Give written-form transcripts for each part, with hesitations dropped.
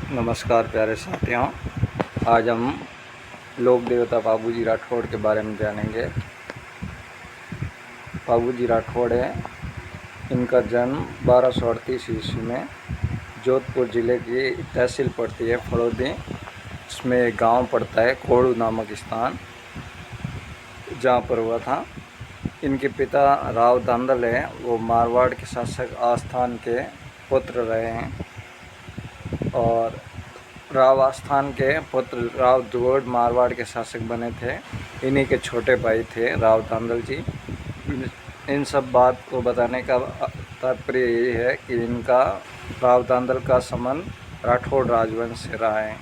नमस्कार प्यारे साथियों। आज हम लोक देवता बाबूजी राठौड़ के बारे में जानेंगे। बाबूजी राठौड़ है, इनका जन्म 1238 ईस्वी में जोधपुर ज़िले की तहसील पड़ती है फड़ौदी, इसमें एक गांव पड़ता है कोड़ू नामक स्थान, जहां पर हुआ था। इनके पिता राव दांदल है, वो मारवाड़ के शासक आस्थान के पुत्र रहे हैं और राव आस्थान के पुत्र राव द्रुवड़ मारवाड़ के शासक बने थे। इन्हीं के छोटे भाई थे राव दांदल जी। इन सब बात को बताने का तात्पर्य यही है कि इनका राव दांदल का संबंध राठौड़ राजवंश से रहा है।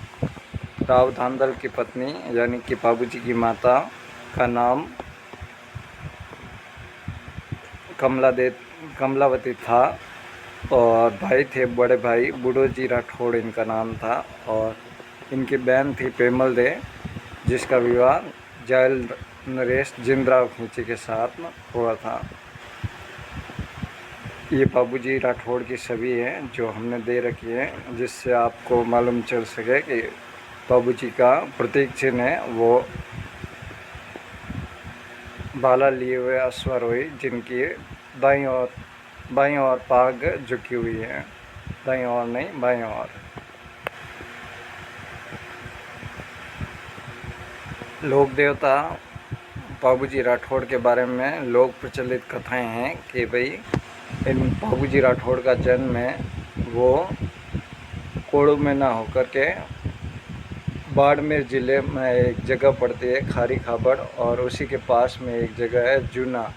राव दांदल की पत्नी यानी कि बाबूजी की माता का नाम कमलावती था और भाई थे बड़े भाई बुडोजी राठौड़ इनका नाम था, और इनकी बहन थी पेमल दे, जिसका विवाह जयल नरेश जिंदराव खींची के साथ हुआ था। ये बाबूजी राठौड़ की छवि है जो हमने दे रखी है, जिससे आपको मालूम चल सके कि बाबूजी का प्रतीक चिन्ह है वो भाला लिए हुए अश्वारोही, जिनकी बाईं ओर पाग झुकी हुई है, दाईं ओर नहीं बाईं ओर। लोक देवता बाबूजी राठौड़ के बारे में लोक प्रचलित कथाएं हैं कि भाई इन बाबूजी राठौड़ का जन्म है वो कोड़ू में ना होकर के बाड़मेर ज़िले में एक जगह पड़ती है खारी खाबड़, और उसी के पास में एक जगह है जूना।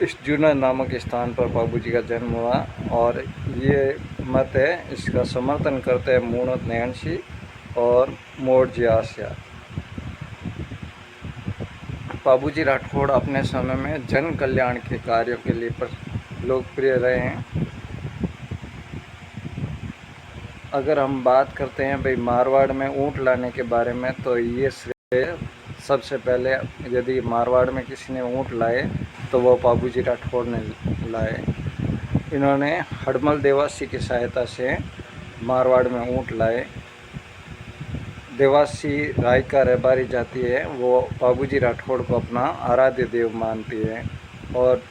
इस जूना नामक स्थान पर बाबूजी का जन्म हुआ, और ये मत है इसका समर्थन करते हैं मूणत नयनसी और मोड़जी आसिया। बाबूजी राठौड़ अपने समय में जन कल्याण के कार्यों के लिए लोकप्रिय रहे हैं। अगर हम बात करते हैं भाई मारवाड़ में ऊँट लाने के बारे में, तो ये श्रेय सबसे पहले यदि मारवाड़ में किसी ने ऊँट लाए तो वो बाबूजी राठौड़ ने लाए। इन्होंने हड़मल देवासी की सहायता से मारवाड़ में ऊँट लाए। देवासी राय का रहबारी जाति है, वो बाबूजी राठौड़ को अपना आराध्य देव मानती है, और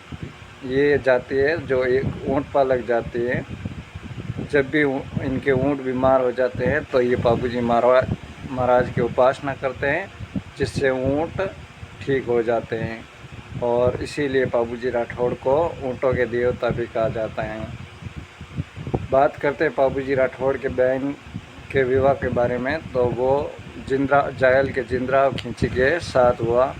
ये जाति है जो एक ऊँट पालक जाति है। जब भी इनके ऊँट बीमार हो जाते हैं तो ये बाबूजी महाराज की उपासना करते हैं, जिससे ऊँट ठीक हो जाते हैं, और इसीलिए बाबूजी राठौड़ को ऊँटों के देवता भी कहा जाता है। बात करते हैं बाबूजी राठौड़ के बहन के विवाह के बारे में, तो वो जायल के जिंदराव खींची के साथ हुआ,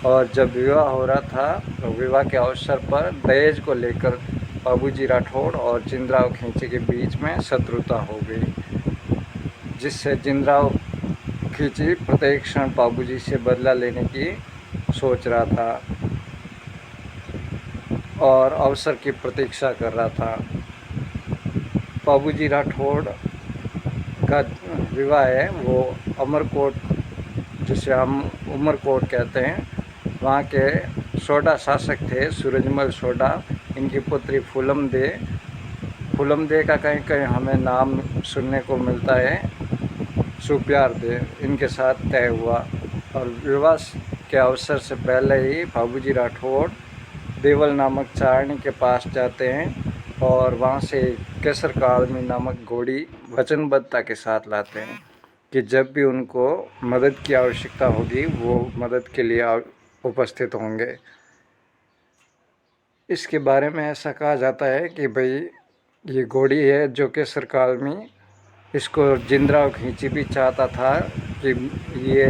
और जब विवाह हो रहा था तो विवाह के अवसर पर दहेज को लेकर बाबूजी राठौड़ और जिंदराव खींची के बीच में शत्रुता हो गई, जिससे जिंदराव खींची प्रत्येक क्षण बाबूजी से बदला लेने की सोच रहा था और अवसर की प्रतीक्षा कर रहा था। बाबूजी राठौड़ का विवाह है वो अमरकोट, जिसे हम उमरकोट कहते हैं, वहाँ के सोडा शासक थे सूरजमल सोडा। इनकी पुत्री फूलम दे का कहीं कहीं हमें नाम सुनने को मिलता है सुप्यार दे, इनके साथ तय हुआ। और विवाह के अवसर से पहले ही बाबूजी राठौड़ देवल नामक चारणी के पास जाते हैं और वहाँ से केसर कालमी नामक घोड़ी वचनबद्धता के साथ लाते हैं कि जब भी उनको मदद की आवश्यकता होगी वो मदद के लिए उपस्थित होंगे। इसके बारे में ऐसा कहा जाता है कि भाई ये घोड़ी है जो केसर कालमी, इसको जिंदराव खींची भी चाहता था कि ये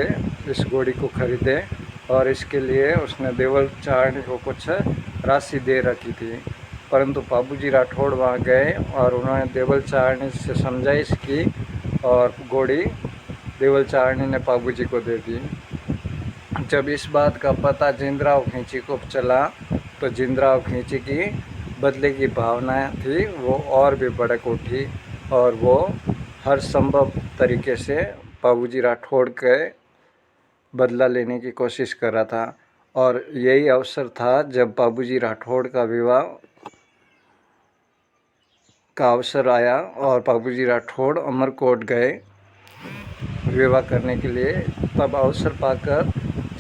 इस घोड़ी को खरीदे, और इसके लिए उसने देवल चारणी को कुछ राशि दे रखी थी, परंतु बाबूजी राठौड़ वहाँ गए और उन्होंने देवल चारणी से समझाइश की, और घोड़ी देवल चारणी ने बाबूजी को दे दी। जब इस बात का पता जिंदराव खींची को चला तो जिंदराव खींची की बदले की भावना थी वो और भी भड़क उठी, और वो हर संभव तरीके से बाबूजी राठौड़ के बदला लेने की कोशिश कर रहा था। और यही अवसर था जब बाबूजी राठौड़ का विवाह का अवसर आया और बाबूजी राठौड़ अमरकोट गए विवाह करने के लिए। तब अवसर पाकर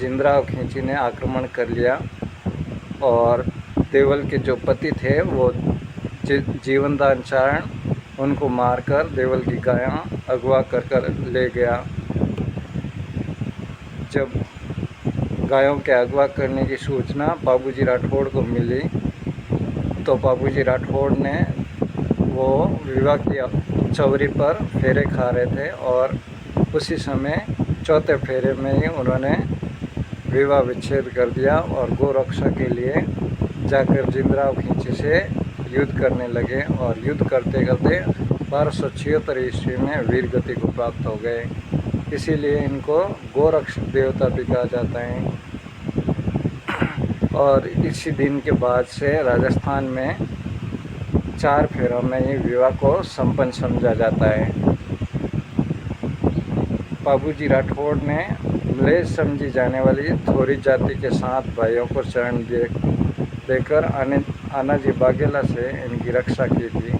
जिंदराव खींची ने आक्रमण कर लिया और देवल के जो पति थे वो जीवनदान चारण उनको मारकर देवल की गायां अगवा कर ले गया। जब गायों के अगवा करने की सूचना बाबूजी राठौड़ को मिली तो बाबूजी राठौड़ ने वो विवाह की चौरी पर फेरे खा रहे थे और उसी समय चौथे फेरे में ही उन्होंने विवाह विच्छेद कर दिया और गोरक्षा के लिए जाकर जिंदराव खींची से युद्ध करने लगे और युद्ध करते करते 1276 ईस्वी में वीर गति को प्राप्त हो गए। इसीलिए इनको गोरक्षक देवता भी कहा जाता है। और इसी दिन के बाद से राजस्थान में 4 फेरों में ही विवाह को संपन्न समझा जाता है। बाबूजी राठौड़ ने म्लेच्छ समझी जाने वाली थोरी जाति के 7 भाइयों को शरण देकर आनाजी बाघेला से इनकी रक्षा की थी।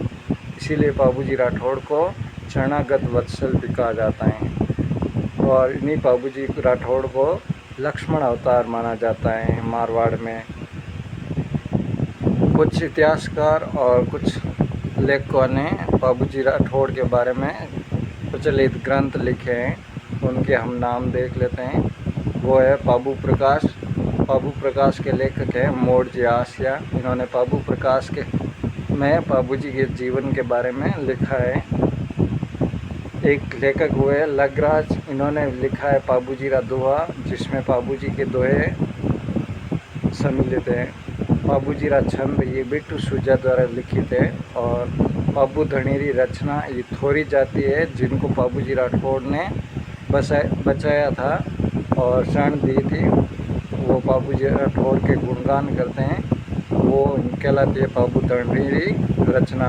इसीलिए बाबूजी राठौड़ को शरणागत वत्सल भी कहा जाता है और इन्हीं बाबूजी राठौड़ को लक्ष्मण अवतार माना जाता है मारवाड़ में। कुछ इतिहासकार और कुछ लेखकों ने बाबूजी राठौड़ के बारे में प्रचलित ग्रंथ लिखे हैं, उनके हम नाम देख लेते हैं। वो है बाबू प्रकाश। बाबू प्रकाश के लेखक हैं मोड़जी आसिया। इन्होंने बाबू प्रकाश के में बाबूजी के जीवन के बारे में लिखा है। एक लेखक हुए लगराज, इन्होंने लिखा है बाबूजी रा दोहा, जिसमें बाबूजी के दोहे सम्मिलित हैं। बाबूजी रा छंद ये बिट्टू सूजा द्वारा लिखित है और बाबू धनीरी रचना ये थोरी जाति है जिनको बाबूजी राठौड़ ने बचाया था और शरण दी थी। वो बाबूजी राठौड़ के गुणगान करते हैं, वो कहलाती है बाबू धनीरी रचना।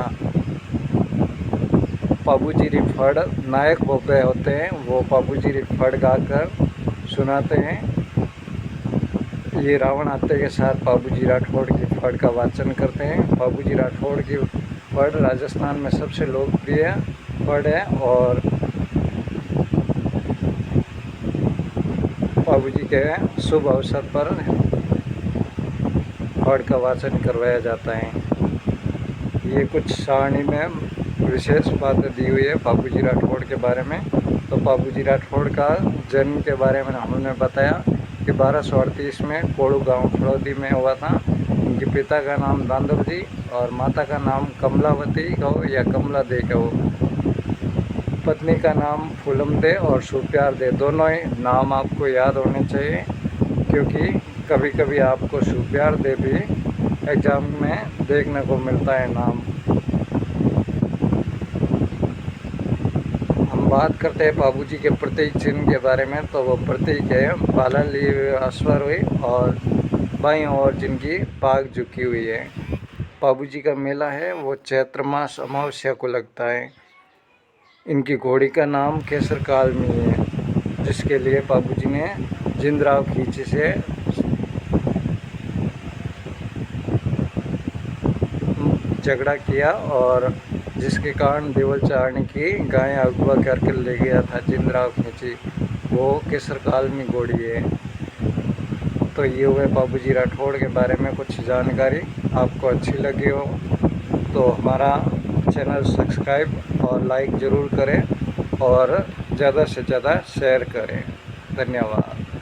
बाबूजी री फड़ नायक बोबे होते हैं, वो बाबूजी री फड़ गाकर सुनाते हैं। ये रावण आते के साथ बाबूजी राठौड़ की फड़ का वाचन करते हैं। बाबूजी राठौड़ की फड़ राजस्थान में सबसे लोकप्रिय फड़ है और बाबूजी के शुभ अवसर पर फड़ का वाचन करवाया जाता है। ये कुछ सारणी में विशेष बातें दी हुई है बाबूजी राठौड़ के बारे में। तो बाबूजी राठौड़ का जन्म के बारे में हमने बताया कि 1238 में कोड़ू गांव फड़ौदी में हुआ था। उनके पिता का नाम दांदव जी और माता का नाम कमलावती कहो या कमला दे कहो। पत्नी का नाम फूलम दे और सुप्यार दे, दोनों ही नाम आपको याद होने चाहिए क्योंकि कभी कभी आपको सुप्यार दे भी एग्ज़ाम में देखने को मिलता है नाम। हम बात करते हैं बाबूजी के प्रतीक चिन्ह के बारे में। तो वो प्रतीक है बाला लिए हुए अश्वर हुई और बाईं ओर जिनकी पाग झुकी हुई है। बाबूजी का मेला है वो चैत्र मास अमावस्या को लगता है। इनकी घोड़ी का नाम केसर कालमी है, जिसके लिए बाबूजी ने जिंदराव खींची से झगड़ा किया और जिसके कारण देवल चारणी की गायें अगवा करके ले गया था जिंदराव खींची, वो केसर कालमी घोड़ी है। तो ये हुए बाबूजी राठौड़ के बारे में कुछ जानकारी। आपको अच्छी लगी हो तो हमारा चैनल सब्सक्राइब और लाइक ज़रूर करें और ज़्यादा से ज़्यादा शेयर करें। धन्यवाद।